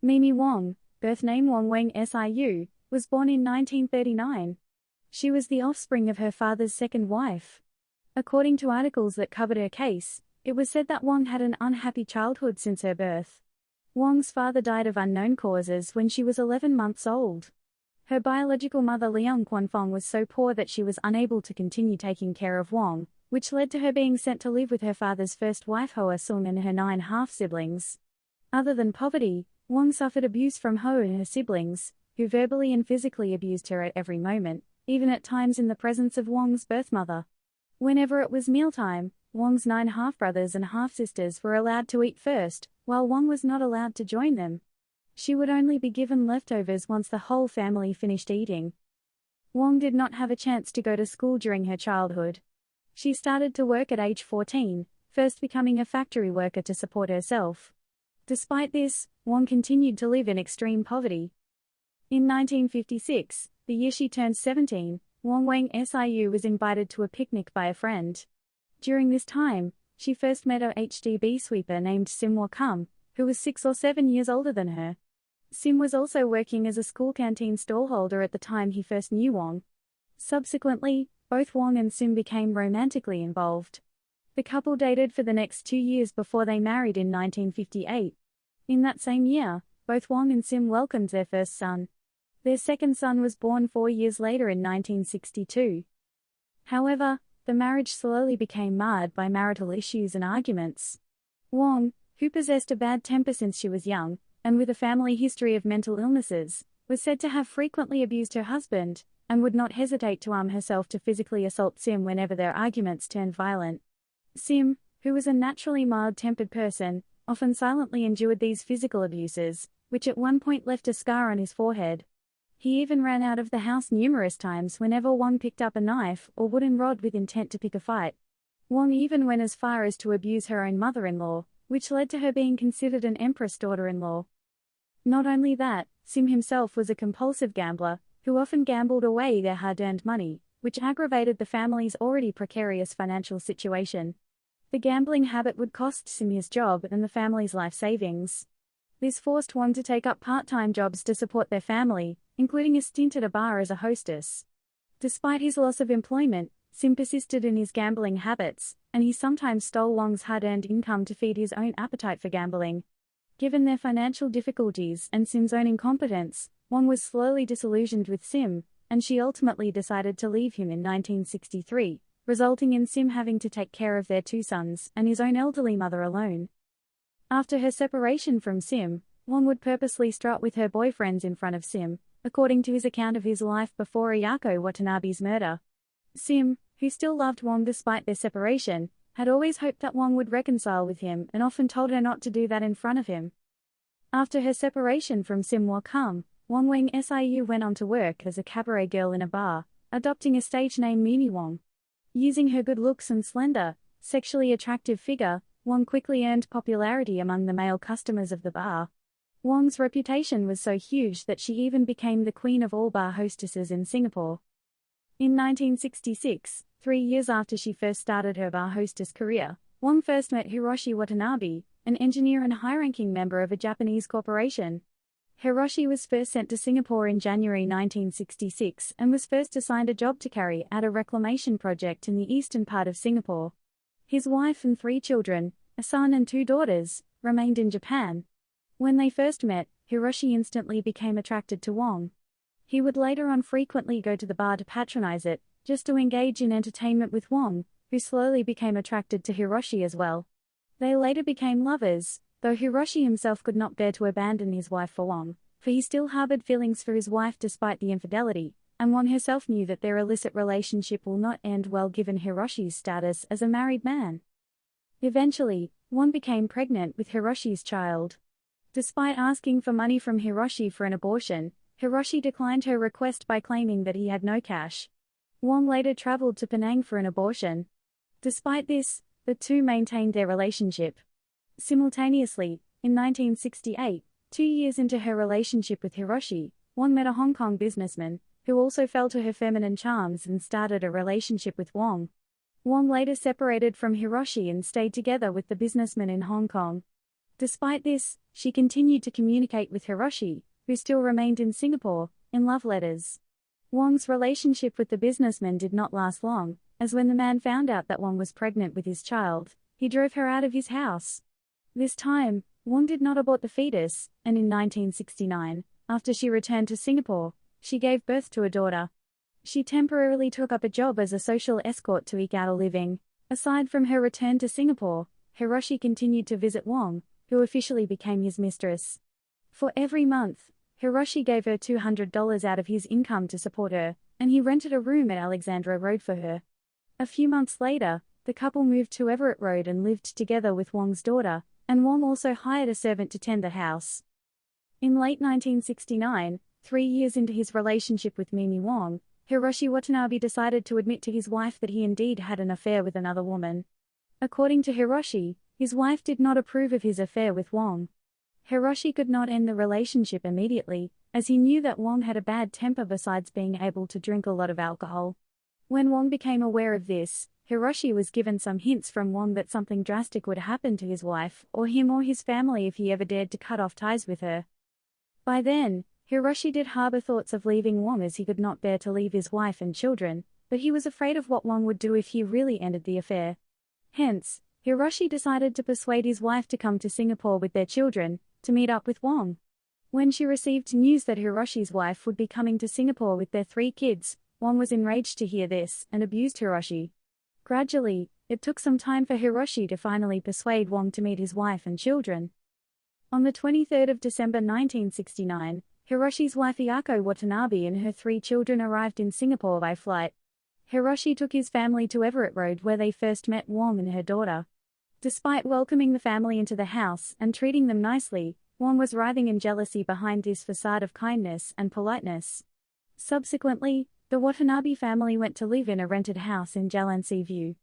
Mimi Wong, birth name Wong Siu, was born in 1939. She was the offspring of her father's second wife. According to articles that covered her case, it was said that Wong had an unhappy childhood since her birth. Wong's father died of unknown causes when she was 11 months old. Her biological mother Leung Kwan-fong was so poor that she was unable to continue taking care of Wong, which led to her being sent to live with her father's first wife Hoa Sung and her 9 half-siblings. Other than poverty, Wong suffered abuse from Ho and her siblings, who verbally and physically abused her at every moment, even at times in the presence of Wong's birth mother. Whenever it was mealtime, Wong's 9 half-brothers and half-sisters were allowed to eat first, while Wong was not allowed to join them. She would only be given leftovers once the whole family finished eating. Wong did not have a chance to go to school during her childhood. She started to work at age 14, first becoming a factory worker to support herself. Despite this, Wong continued to live in extreme poverty. In 1956, the year she turned 17, Wong Siu was invited to a picnic by a friend. During this time, she first met a HDB sweeper named Sim Woh Kum, who was 6 or 7 years older than her. Sim was also working as a school canteen stallholder at the time he first knew Wong. Subsequently, both Wong and Sim became romantically involved. The couple dated for the next 2 years before they married in 1958. In that same year, both Wong and Sim welcomed their first son. Their second son was born 4 years later in 1962. However, the marriage slowly became marred by marital issues and arguments. Wong, who possessed a bad temper since she was young, and with a family history of mental illnesses, was said to have frequently abused her husband, and would not hesitate to arm herself to physically assault Sim whenever their arguments turned violent. Sim, who was a naturally mild-tempered person, often silently endured these physical abuses, which at one point left a scar on his forehead. He even ran out of the house numerous times whenever Wong picked up a knife or wooden rod with intent to pick a fight. Wong even went as far as to abuse her own mother-in-law, which led to her being considered an empress daughter-in-law. Not only that, Sim himself was a compulsive gambler, who often gambled away their hard-earned money, which aggravated the family's already precarious financial situation. The gambling habit would cost Sim his job and the family's life savings. This forced Wong to take up part-time jobs to support their family, including a stint at a bar as a hostess. Despite his loss of employment, Sim persisted in his gambling habits, and he sometimes stole Wong's hard-earned income to feed his own appetite for gambling. Given their financial difficulties and Sim's own incompetence, Wong was slowly disillusioned with Sim, and she ultimately decided to leave him in 1963, resulting in Sim having to take care of their 2 sons and his own elderly mother alone. After her separation from Sim, Wong would purposely strut with her boyfriends in front of Sim, according to his account of his life before Ayako Watanabe's murder. Sim, who still loved Wong despite their separation, had always hoped that Wong would reconcile with him and often told her not to do that in front of him. After her separation from Sim Woh Kum, Wong Siu went on to work as a cabaret girl in a bar, adopting a stage name Mimi Wong. Using her good looks and slender, sexually attractive figure, Wong quickly earned popularity among the male customers of the bar. Wong's reputation was so huge that she even became the queen of all bar hostesses in Singapore. In 1966, 3 years after she first started her bar hostess career, Wong first met Hiroshi Watanabe, an engineer and high-ranking member of a Japanese corporation. Hiroshi was first sent to Singapore in January 1966 and was first assigned a job to carry out a reclamation project in the eastern part of Singapore. His wife and 3 children, a son and 2 daughters, remained in Japan. When they first met, Hiroshi instantly became attracted to Wong. He would later on frequently go to the bar to patronize it, just to engage in entertainment with Wong, who slowly became attracted to Hiroshi as well. They later became lovers, though Hiroshi himself could not bear to abandon his wife for Wong, for he still harbored feelings for his wife despite the infidelity, and Wong herself knew that their illicit relationship will not end well given Hiroshi's status as a married man. Eventually, Wong became pregnant with Hiroshi's child. Despite asking for money from Hiroshi for an abortion, Hiroshi declined her request by claiming that he had no cash. Wong later traveled to Penang for an abortion. Despite this, the two maintained their relationship. Simultaneously, in 1968, 2 years into her relationship with Hiroshi, Wong met a Hong Kong businessman, who also fell to her feminine charms and started a relationship with Wong. Wong later separated from Hiroshi and stayed together with the businessman in Hong Kong. Despite this, she continued to communicate with Hiroshi, who still remained in Singapore, in love letters. Wong's relationship with the businessman did not last long, as when the man found out that Wong was pregnant with his child, he drove her out of his house. This time, Wong did not abort the fetus, and in 1969, after she returned to Singapore, she gave birth to a daughter. She temporarily took up a job as a social escort to eke out a living. Aside from her return to Singapore, Hiroshi continued to visit Wong, who officially became his mistress. For every month, Hiroshi gave her $200 out of his income to support her, and he rented a room at Alexandra Road for her. A few months later, the couple moved to Everett Road and lived together with Wong's daughter, and Wong also hired a servant to tend the house. In late 1969, 3 years into his relationship with Mimi Wong, Hiroshi Watanabe decided to admit to his wife that he indeed had an affair with another woman. According to Hiroshi, his wife did not approve of his affair with Wong. Hiroshi could not end the relationship immediately, as he knew that Wong had a bad temper besides being able to drink a lot of alcohol. When Wong became aware of this, Hiroshi was given some hints from Wong that something drastic would happen to his wife or him or his family if he ever dared to cut off ties with her. By then, Hiroshi did harbor thoughts of leaving Wong as he could not bear to leave his wife and children, but he was afraid of what Wong would do if he really ended the affair. Hence, Hiroshi decided to persuade his wife to come to Singapore with their children, to meet up with Wong. When she received news that Hiroshi's wife would be coming to Singapore with their 3 kids, Wong was enraged to hear this and abused Hiroshi. Gradually, it took some time for Hiroshi to finally persuade Wong to meet his wife and children. On the 23rd of December 1969, Hiroshi's wife Ayako Watanabe and her 3 children arrived in Singapore by flight. Hiroshi took his family to Everett Road where they first met Wong and her daughter. Despite welcoming the family into the house and treating them nicely, Wong was writhing in jealousy behind this facade of kindness and politeness. Subsequently, the Watanabe family went to live in a rented house in Jalan Sea View.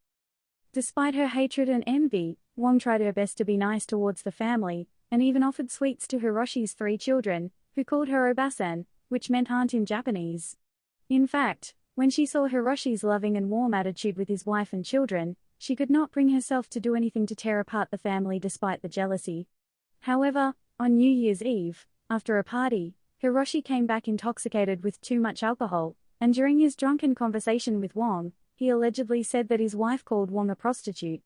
Despite her hatred and envy, Wong tried her best to be nice towards the family, and even offered sweets to Hiroshi's 3 children, who called her Obasan, which meant aunt in Japanese. In fact, when she saw Hiroshi's loving and warm attitude with his wife and children, she could not bring herself to do anything to tear apart the family despite the jealousy. However, on New Year's Eve, after a party, Hiroshi came back intoxicated with too much alcohol, and during his drunken conversation with Wong, he allegedly said that his wife called Wong a prostitute.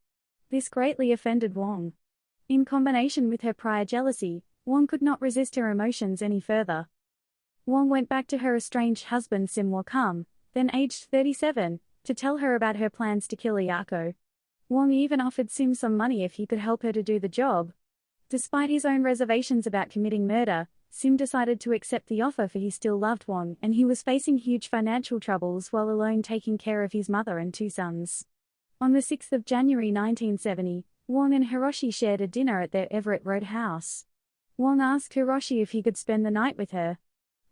This greatly offended Wong. In combination with her prior jealousy, Wong could not resist her emotions any further. Wong went back to her estranged husband Sim Woh Kum, then aged 37, to tell her about her plans to kill Ayako. Wong even offered Sim some money if he could help her to do the job. Despite his own reservations about committing murder, Sim decided to accept the offer for he still loved Wong and he was facing huge financial troubles while alone taking care of his mother and 2 sons. On the 6th of January 1970, Wong and Hiroshi shared a dinner at their Everett Road house. Wong asked Hiroshi if he could spend the night with her.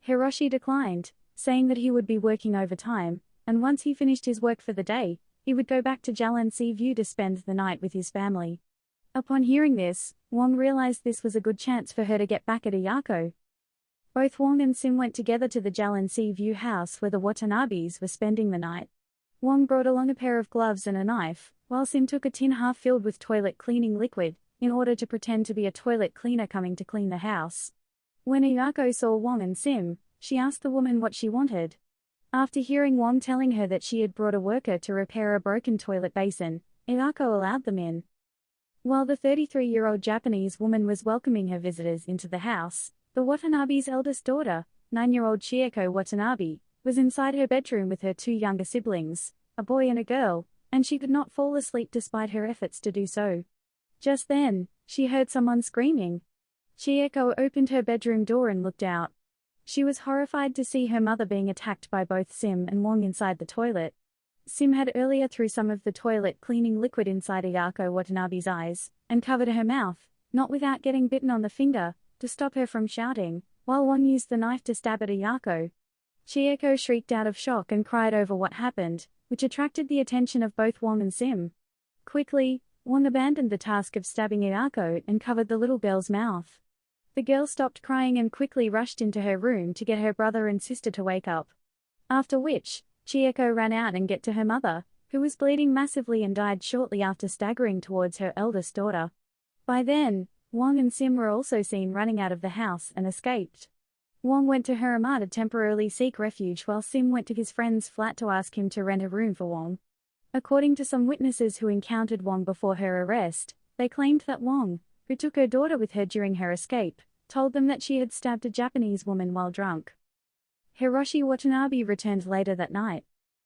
Hiroshi declined, saying that he would be working overtime, and once he finished his work for the day, he would go back to Jalan Sea View to spend the night with his family. Upon hearing this, Wong realized this was a good chance for her to get back at Ayako. Both Wong and Sim went together to the Jalan Sea View house where the Watanabes were spending the night. Wong brought along a pair of gloves and a knife, while Sim took a tin half filled with toilet cleaning liquid, in order to pretend to be a toilet cleaner coming to clean the house. When Ayako saw Wong and Sim, she asked the woman what she wanted. After hearing Wong telling her that she had brought a worker to repair a broken toilet basin, Ayako allowed them in. While the 33-year-old Japanese woman was welcoming her visitors into the house, the Watanabe's eldest daughter, 9-year-old Ayako Watanabe, was inside her bedroom with her 2 younger siblings, a boy and a girl, and she could not fall asleep despite her efforts to do so. Just then, she heard someone screaming. Ayako opened her bedroom door and looked out. She was horrified to see her mother being attacked by both Sim and Wong inside the toilet. Sim had earlier threw some of the toilet cleaning liquid inside Ayako Watanabe's eyes, and covered her mouth, not without getting bitten on the finger, to stop her from shouting, while Wong used the knife to stab at Ayako. Ayako shrieked out of shock and cried over what happened, which attracted the attention of both Wong and Sim. Quickly, Wong abandoned the task of stabbing Ayako and covered the little girl's mouth. The girl stopped crying and quickly rushed into her room to get her brother and sister to wake up. After which, Ayako ran out and get to her mother, who was bleeding massively and died shortly after staggering towards her eldest daughter. By then, Wong and Sim were also seen running out of the house and escaped. Wong went to her Ama to temporarily seek refuge while Sim went to his friend's flat to ask him to rent a room for Wong. According to some witnesses who encountered Wong before her arrest, they claimed that Wong, who took her daughter with her during her escape, told them that she had stabbed a Japanese woman while drunk. Hiroshi Watanabe returned later that night.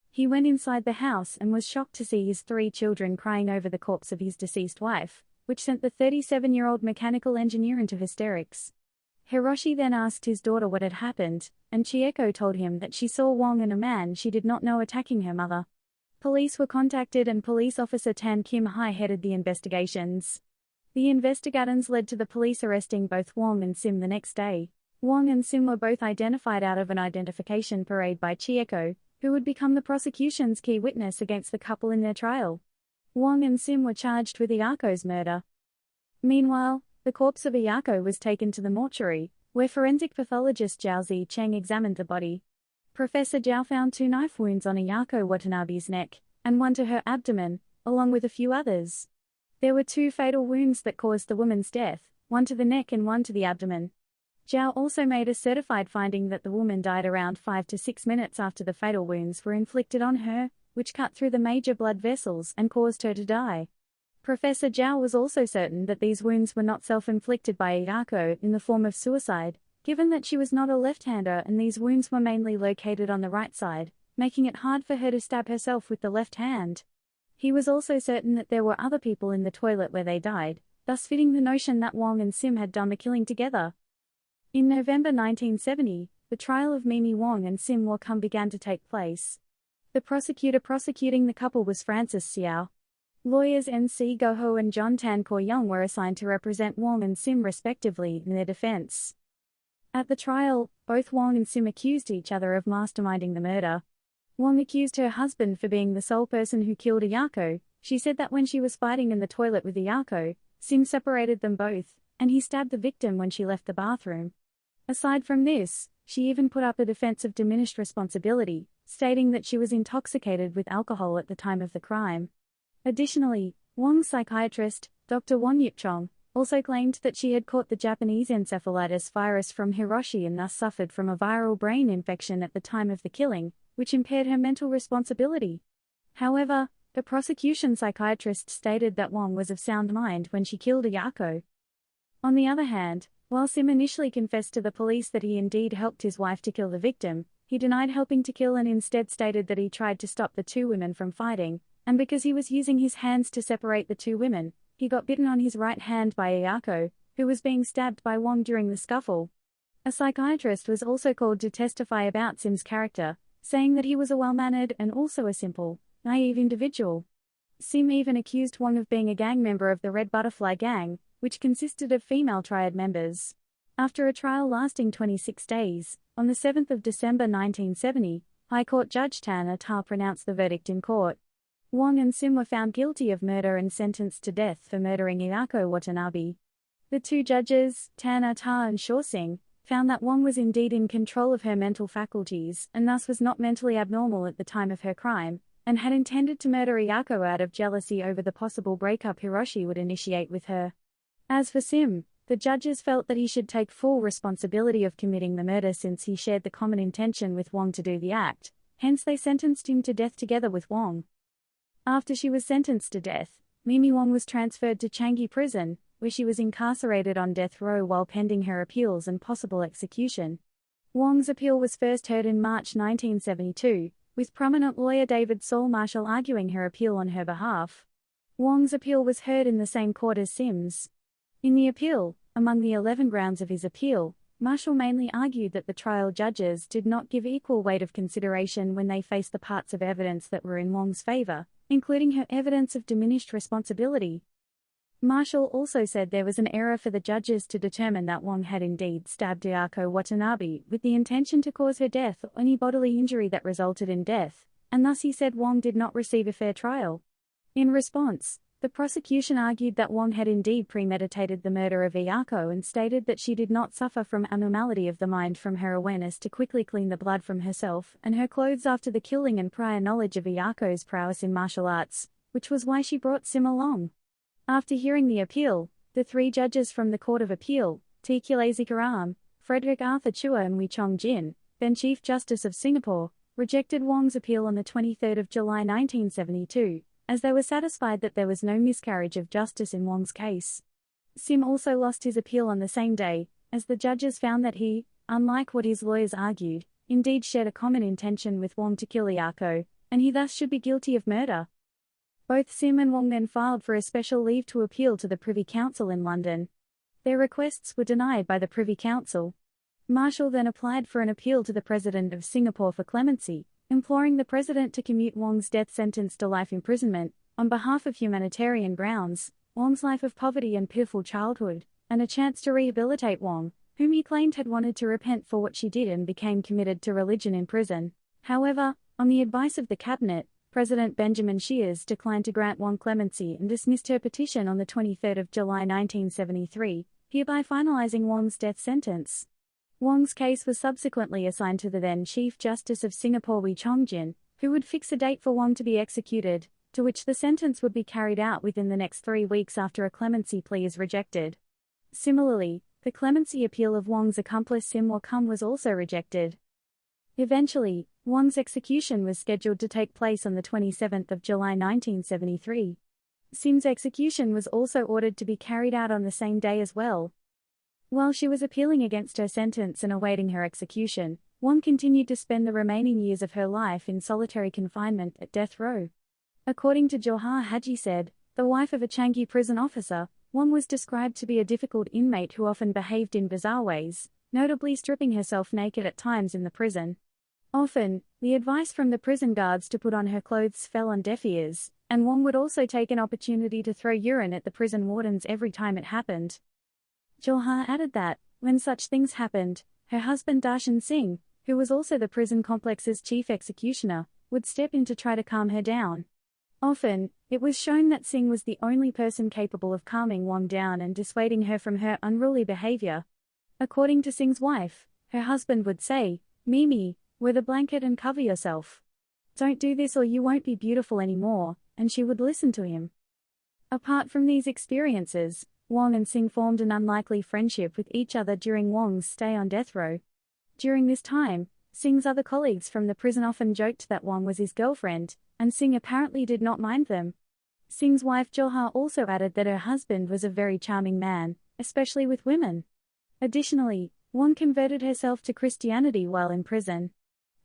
He went inside the house and was shocked to see his 3 children crying over the corpse of his deceased wife, which sent the 37-year-old mechanical engineer into hysterics. Hiroshi then asked his daughter what had happened, and Chieko told him that she saw Wong and a man she did not know attacking her mother. Police were contacted and police officer Tan Kim-hai headed the investigations. The investigations led to the police arresting both Wong and Sim the next day. Wong and Sim were both identified out of an identification parade by Chieko, who would become the prosecution's key witness against the couple in their trial. Wong and Sim were charged with Ayako's murder. Meanwhile, the corpse of Ayako was taken to the mortuary, where forensic pathologist Zhao Zi-cheng examined the body. Professor Zhao found 2 knife wounds on Ayako Watanabe's neck, and 1 to her abdomen, along with a few others. There were 2 fatal wounds that caused the woman's death, 1 to the neck and 1 to the abdomen. Zhao also made a certified finding that the woman died around 5 to 6 minutes after the fatal wounds were inflicted on her, which cut through the major blood vessels and caused her to die. Professor Zhao was also certain that these wounds were not self-inflicted by Ayako in the form of suicide, given that she was not a left-hander and these wounds were mainly located on the right side, making it hard for her to stab herself with the left hand. He was also certain that there were other people in the toilet where they died, thus fitting the notion that Wong and Sim had done the killing together. In November 1970, the trial of Mimi Wong and Sim Woh Kum began to take place. The prosecutor prosecuting the couple was Francis Xiao. Lawyers N.C. Goho and John Tan Ko-young were assigned to represent Wong and Sim respectively in their defense. At the trial, both Wong and Sim accused each other of masterminding the murder. Wong accused her husband for being the sole person who killed Ayako. She said that when she was fighting in the toilet with Ayako, Sim separated them both, and he stabbed the victim when she left the bathroom. Aside from this, she even put up a defense of diminished responsibility, stating that she was intoxicated with alcohol at the time of the crime. Additionally, Wong's psychiatrist, Dr. Won Yip-chong, also claimed that she had caught the Japanese encephalitis virus from Hiroshi and thus suffered from a viral brain infection at the time of the killing, which impaired her mental responsibility. However, the prosecution psychiatrist stated that Wong was of sound mind when she killed Ayako. On the other hand, while Sim initially confessed to the police that he indeed helped his wife to kill the victim, he denied helping to kill and instead stated that he tried to stop the 2 women from fighting, and because he was using his hands to separate the 2 women, he got bitten on his right hand by Ayako, who was being stabbed by Wong during the scuffle. A psychiatrist was also called to testify about Sim's character, saying that he was a well-mannered and also a simple, naive individual. Sim even accused Wong of being a gang member of the Red Butterfly Gang, which consisted of female triad members. After a trial lasting 26 days, on the 7th of December 1970, High Court Judge Tan Ah-ta pronounced the verdict in court. Wong and Sim were found guilty of murder and sentenced to death for murdering Ayako Watanabe. The 2 judges, Tan Ah-ta and Shaw Singh, found that Wong was indeed in control of her mental faculties and thus was not mentally abnormal at the time of her crime, and had intended to murder Ayako out of jealousy over the possible breakup Hiroshi would initiate with her. As for Sim, the judges felt that he should take full responsibility of committing the murder since he shared the common intention with Wong to do the act, hence they sentenced him to death together with Wong. After she was sentenced to death, Mimi Wong was transferred to Changi Prison, where she was incarcerated on death row while pending her appeals and possible execution. Wong's appeal was first heard in March 1972, with prominent lawyer David Saul Marshall arguing her appeal on her behalf. Wong's appeal was heard in the same court as Sim's. In the appeal, among the 11 grounds of his appeal, Marshall mainly argued that the trial judges did not give equal weight of consideration when they faced the parts of evidence that were in Wong's favor, including her evidence of diminished responsibility. Marshall also said there was an error for the judges to determine that Wong had indeed stabbed Ayako Watanabe with the intention to cause her death or any bodily injury that resulted in death, and thus he said Wong did not receive a fair trial. In response, the prosecution argued that Wong had indeed premeditated the murder of Ayako and stated that she did not suffer from abnormality of the mind from her awareness to quickly clean the blood from herself and her clothes after the killing and prior knowledge of Ayako's prowess in martial arts, which was why she brought Sim along. After hearing the appeal, The three judges from the Court of Appeal, T. Zikaram, Frederick Arthur Chua and Wee Chong Jin, then Chief Justice of Singapore, rejected Wong's appeal on the 23rd of July 1972, as they were satisfied that there was no miscarriage of justice in Wong's case. Sim also lost his appeal on the same day, as the judges found that he, unlike what his lawyers argued, indeed shared a common intention with Wong to kill Ayako, and he thus should be guilty of murder. Both Sim and Wong then filed for a special leave to appeal to the Privy Council in London. Their requests were denied by the Privy Council. Marshall then applied for an appeal to the President of Singapore for clemency, imploring the President to commute Wong's death sentence to life imprisonment, on behalf of humanitarian grounds, Wong's life of poverty and pitiful childhood, and a chance to rehabilitate Wong, whom he claimed had wanted to repent for what she did and became committed to religion in prison. However, on the advice of the Cabinet, President Benjamin Shears declined to grant Wong clemency and dismissed her petition on the 23rd of July 1973, hereby finalizing Wong's death sentence. Wong's case was subsequently assigned to the then Chief Justice of Singapore Wee Chong Jin, who would fix a date for Wong to be executed, to which the sentence would be carried out within the next 3 weeks after a clemency plea is rejected. Similarly, the clemency appeal of Wong's accomplice Sim Woh Kum was also rejected. Eventually, Wong's execution was scheduled to take place on the 27th of July 1973. Sim's execution was also ordered to be carried out on the same day as well. While she was appealing against her sentence and awaiting her execution, Wong continued to spend the remaining years of her life in solitary confinement at death row. According to Johar Haji said, the wife of a Changi prison officer, Wong was described to be a difficult inmate who often behaved in bizarre ways, notably stripping herself naked at times in the prison. Often, the advice from the prison guards to put on her clothes fell on deaf ears, and Wong would also take an opportunity to throw urine at the prison wardens every time it happened. Johar added that, when such things happened, her husband Darshan Singh, who was also the prison complex's chief executioner, would step in to try to calm her down. Often, it was shown that Singh was the only person capable of calming Wong down and dissuading her from her unruly behavior. According to Singh's wife, her husband would say, "Mimi, wear the blanket and cover yourself. Don't do this or you won't be beautiful anymore," and she would listen to him. Apart from these experiences, Wong and Singh formed an unlikely friendship with each other during Wong's stay on death row. During this time, Singh's other colleagues from the prison often joked that Wong was his girlfriend, and Singh apparently did not mind them. Singh's wife Johar also added that her husband was a very charming man, especially with women. Additionally, Wong converted herself to Christianity while in prison.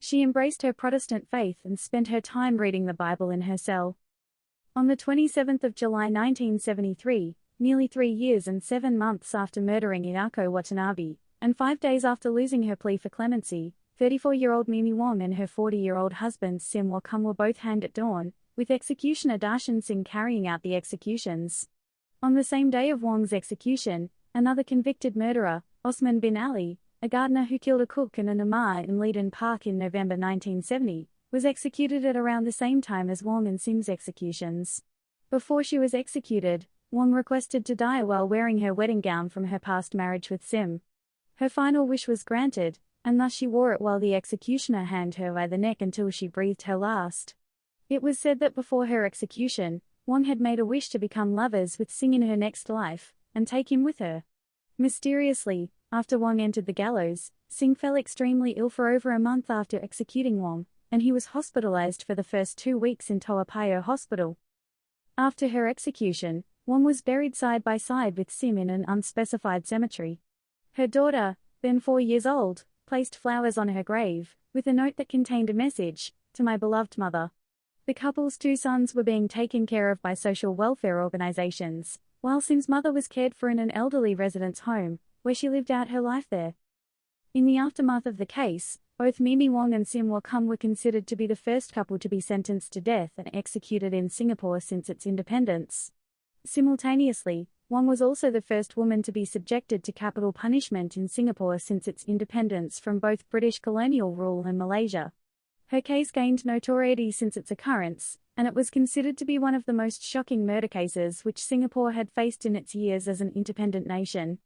She embraced her Protestant faith and spent her time reading the Bible in her cell. On the 27th of July 1973, nearly 3 years and 7 months after murdering Ayako Watanabe, and 5 days after losing her plea for clemency, 34-year-old Mimi Wong and her 40-year-old husband Sim Woh Kum were both hanged at dawn, with executioner Darshan Singh carrying out the executions. On the same day of Wong's execution, another convicted murderer, Osman bin Ali, a gardener who killed a cook and a namar in Leedon Park in November 1970, was executed at around the same time as Wong and Sim's executions. Before she was executed, Wong requested to die while wearing her wedding gown from her past marriage with Sim. Her final wish was granted, and thus she wore it while the executioner hanged her by the neck until she breathed her last. It was said that before her execution, Wong had made a wish to become lovers with Singh in her next life, and take him with her. Mysteriously, after Wong entered the gallows, Singh fell extremely ill for over a month after executing Wong, and he was hospitalized for the first 2 weeks in Toa Payoh Hospital. After her execution, Wong was buried side by side with Sim in an unspecified cemetery. Her daughter, then 4 years old, placed flowers on her grave, with a note that contained a message, "To my beloved mother." The couple's 2 sons were being taken care of by social welfare organizations, while Sim's mother was cared for in an elderly residence home, where she lived out her life there. In the aftermath of the case, both Mimi Wong and Sim Woh Kum were considered to be the first couple to be sentenced to death and executed in Singapore since its independence. Simultaneously, Wong was also the first woman to be subjected to capital punishment in Singapore since its independence from both British colonial rule and Malaysia. Her case gained notoriety since its occurrence, and it was considered to be one of the most shocking murder cases which Singapore had faced in its years as an independent nation.